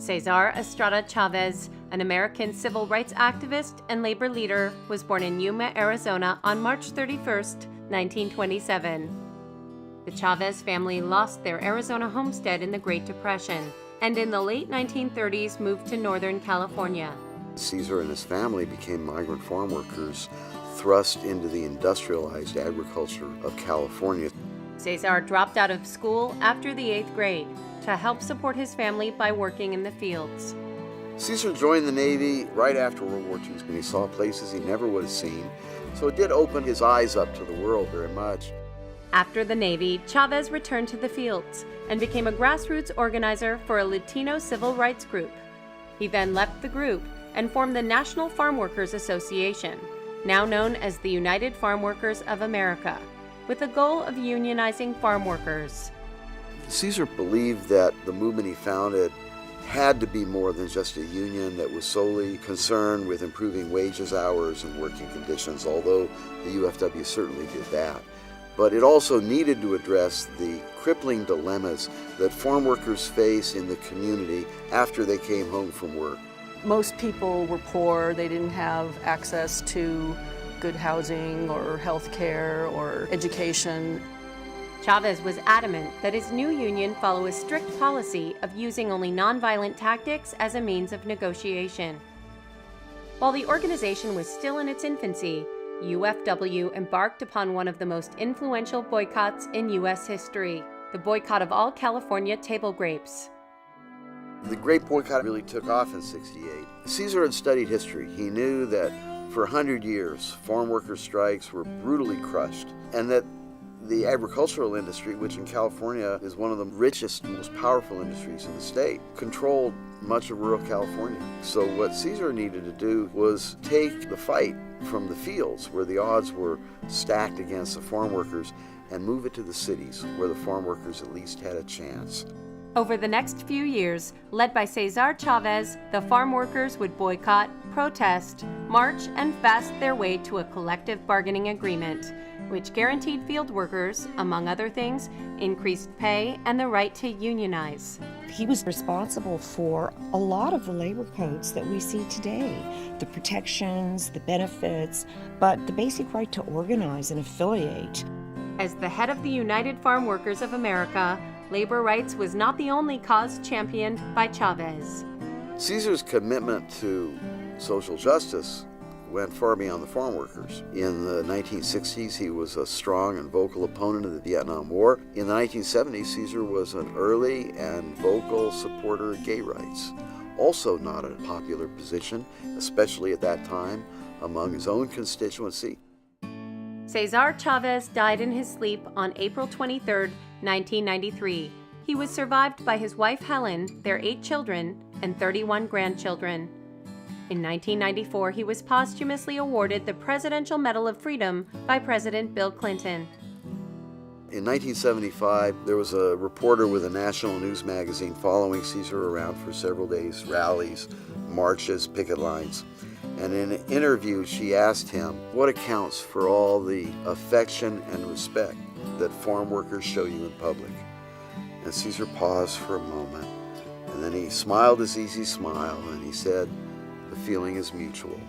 Cesar Estrada Chavez, an American civil rights activist and labor leader, was born in Yuma, Arizona on March 31, 1927. The Chavez family lost their Arizona homestead in the Great Depression, and in the late 1930s moved to Northern California. Cesar and his family became migrant farm workers thrust into the industrialized agriculture of California. Cesar dropped out of school after the 8th grade to help support his family by working in the fields. Cesar joined the Navy right after World War II, and he saw places he never would have seen, so it did open his eyes up to the world very much. After the Navy, Chavez returned to the fields and became a grassroots organizer for a Latino civil rights group. He then left the group and formed the National Farm Workers Association, now known as the United Farm Workers of America, with the goal of unionizing farm workers. Cesar believed that the movement he founded had to be more than just a union that was solely concerned with improving wages, hours, and working conditions, although the UFW certainly did that. But it also needed to address the crippling dilemmas that farm workers face in the community after they came home from work. Most people were poor. They didn't have access to good housing or health care or education. Chavez was adamant that his new union follow a strict policy of using only nonviolent tactics as a means of negotiation. While the organization was still in its infancy, UFW embarked upon one of the most influential boycotts in U.S. history, the boycott of all California table grapes. The grape boycott really took off in '68. Cesar had studied history. He knew that for 100 years, farm worker strikes were brutally crushed, and that the agricultural industry, which in California is one of the richest, most powerful industries in the state, controlled much of rural California. So what Cesar needed to do was take the fight from the fields, where the odds were stacked against the farm workers, and move it to the cities, where the farm workers at least had a chance. Over the next few years, led by Cesar Chavez, the farm workers would boycott, protest, march, and fast their way to a collective bargaining agreement, which guaranteed field workers, among other things, increased pay and the right to unionize. He was responsible for a lot of the labor codes that we see today, the protections, the benefits, but the basic right to organize and affiliate. As the head of the United Farm Workers of America, labor rights was not the only cause championed by Chavez. Cesar's commitment to social justice went far beyond the farm workers. In the 1960s, he was a strong and vocal opponent of the Vietnam War. In the 1970s, Cesar was an early and vocal supporter of gay rights, also not a popular position, especially at that time, among his own constituency. Cesar Chavez died in his sleep on April 23, 1993. He was survived by his wife Helen, their 8 children, and 31 grandchildren. In 1994, he was posthumously awarded the Presidential Medal of Freedom by President Bill Clinton. In 1975, there was a reporter with a national news magazine following Cesar around for several days, rallies, marches, picket lines. And in an interview, she asked him what accounts for all the affection and respect that farm workers show you in public. And Cesar paused for a moment, and then he smiled his easy smile, and he said, "The feeling is mutual."